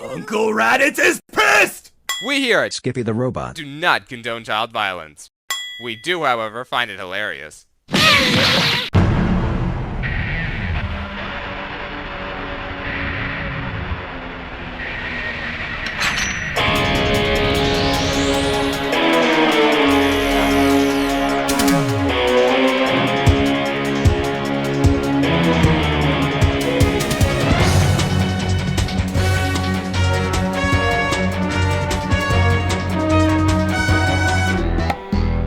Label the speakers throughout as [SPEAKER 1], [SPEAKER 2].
[SPEAKER 1] Uncle Raditz is pissed!
[SPEAKER 2] We here at
[SPEAKER 3] Skippy the Robot
[SPEAKER 2] do not condone child violence. We do, however, find it hilarious.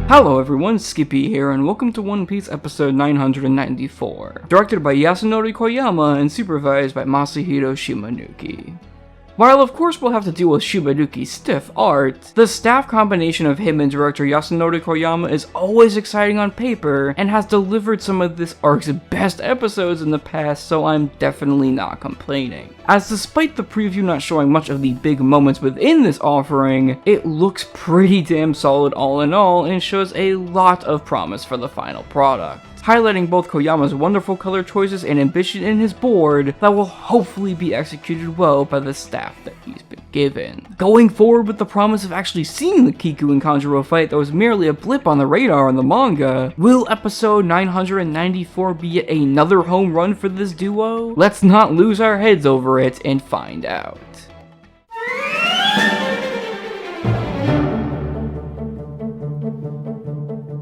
[SPEAKER 4] Hello everyone, Skippy here, and welcome to One Piece episode 994, directed by Yasunori Koyama and supervised by Masahiro Shimanuki. While of course we'll have to deal with Shimanuki's stiff art, the staff combination of him and director Yasunori Koyama is always exciting on paper and has delivered some of this arc's best episodes in the past, so I'm definitely not complaining. As despite the preview not showing much of the big moments within this offering, it looks pretty damn solid all in all and shows a lot of promise for the final product, highlighting both Koyama's wonderful color choices and ambition in his board that will hopefully be executed well by the staff that he's been given. Going forward with the promise of actually seeing the Kiku and Kanjuro fight that was merely a blip on the radar in the manga, will episode 994 be yet another home run for this duo? Let's not lose our heads over it and find out.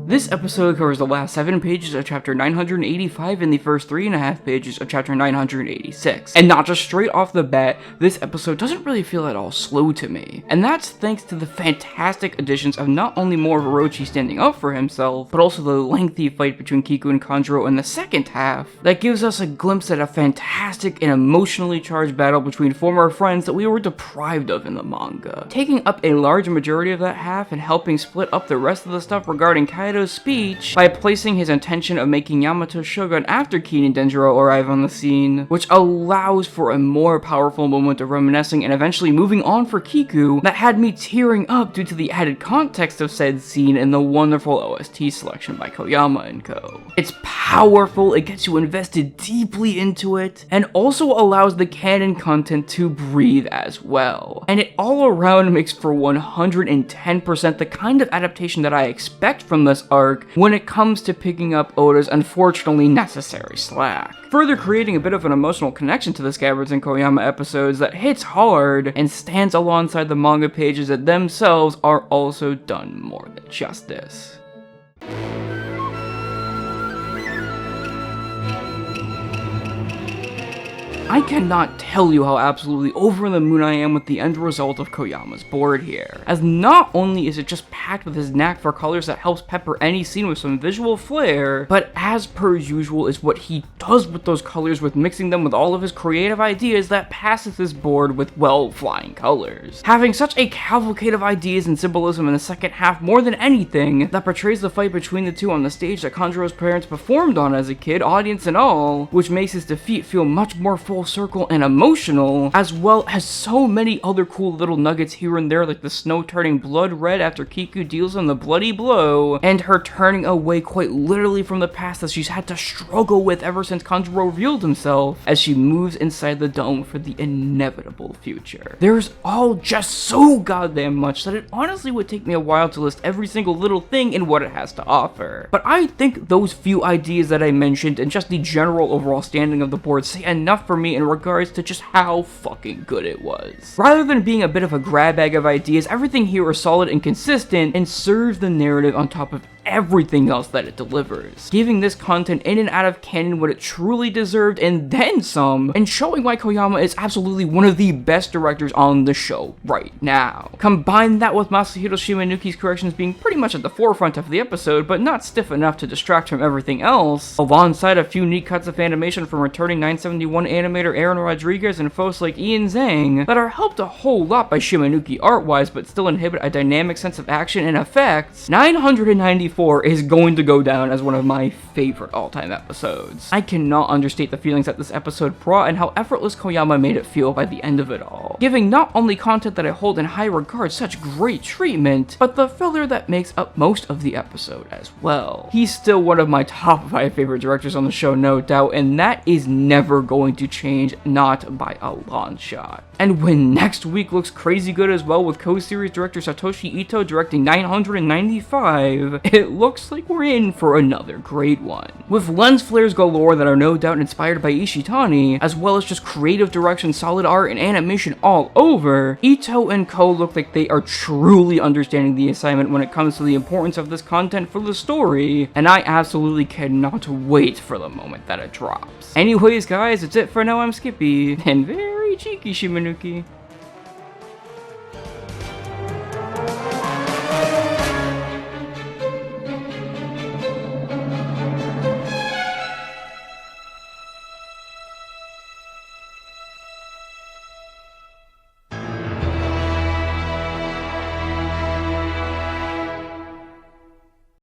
[SPEAKER 4] This episode covers the last 7 pages of chapter 985 and the first 3.5 pages of chapter 986. And not just straight off the bat, this episode doesn't really feel at all slow to me. And that's thanks to the fantastic additions of not only more of Orochi standing up for himself, but also the lengthy fight between Kiku and Kanjuro in the second half that gives us a glimpse at a fantastic and emotionally charged battle between former friends that we were deprived of in the manga, taking up a large majority of that half and helping split up the rest of the stuff regarding Kaido's speech by placing his intention of making Yamato Shogun after Kin and Denjiro arrive on the scene, which allows for a more powerful moment of reminiscing and eventually moving on for Kiku that had me tearing up due to the added context of said scene and the wonderful OST selection by Koyama and co. It's powerful, it gets you invested deeply into it, and also allows the canon content to breathe as well. And it all around makes for 110% the kind of adaptation that I expect from this arc when it comes to picking up Oda's unfortunately necessary slack, further creating a bit of an emotional connection to the Scabbards and Koyama episodes that hits hard and stands alongside the manga pages that themselves are also done more than justice. I cannot tell you how absolutely over the moon I am with the end result of Koyama's board here, as not only is it just packed with his knack for colors that helps pepper any scene with some visual flair, but as per usual is what he does with those colors with mixing them with all of his creative ideas that passes this board with, well, flying colors. Having such a cavalcade of ideas and symbolism in the second half more than anything that portrays the fight between the two on the stage that Kanjuro's parents performed on as a kid, audience and all, which makes his defeat feel much more full circle and emotional, as well as so many other cool little nuggets here and there, like the snow turning blood red after Kiku deals him the bloody blow, and her turning away quite literally from the past that she's had to struggle with ever since Kanjuro revealed himself, as she moves inside the dome for the inevitable future. There's all just so goddamn much that it honestly would take me a while to list every single little thing in what it has to offer, but I think those few ideas that I mentioned and just the general overall standing of the board say enough for me in regards to just how fucking good it was. Rather than being a bit of a grab bag of ideas, everything here is solid and consistent and serves the narrative on top of everything else that it delivers, giving this content in and out of canon what it truly deserved and then some, and showing why Koyama is absolutely one of the best directors on the show right now. Combine that with Masahiro Shimanuki's corrections being pretty much at the forefront of the episode, but not stiff enough to distract from everything else, alongside a few neat cuts of animation from returning 971 animator Aaron Rodriguez and folks like Ian Zhang that are helped a whole lot by Shimanuki art-wise but still inhibit a dynamic sense of action and effects, 994 4 is going to go down as one of my favorite all-time episodes. I cannot understate the feelings that this episode brought and how effortless Koyama made it feel by the end of it all, giving not only content that I hold in high regard such great treatment, but the filler that makes up most of the episode as well. He's still one of my top 5 favorite directors on the show, no doubt, and that is never going to change, not by a long shot. And when next week looks crazy good as well, with co-series director Satoshi Ito directing 995, it looks like we're in for another great one. With lens flares galore that are no doubt inspired by Ishitani, as well as just creative direction, solid art, and animation all over, Ito and co look like they are truly understanding the assignment when it comes to the importance of this content for the story, and I absolutely cannot wait for the moment that it drops. Anyways guys, that's it for now. I'm Skippy, and very cheeky Shimanuki.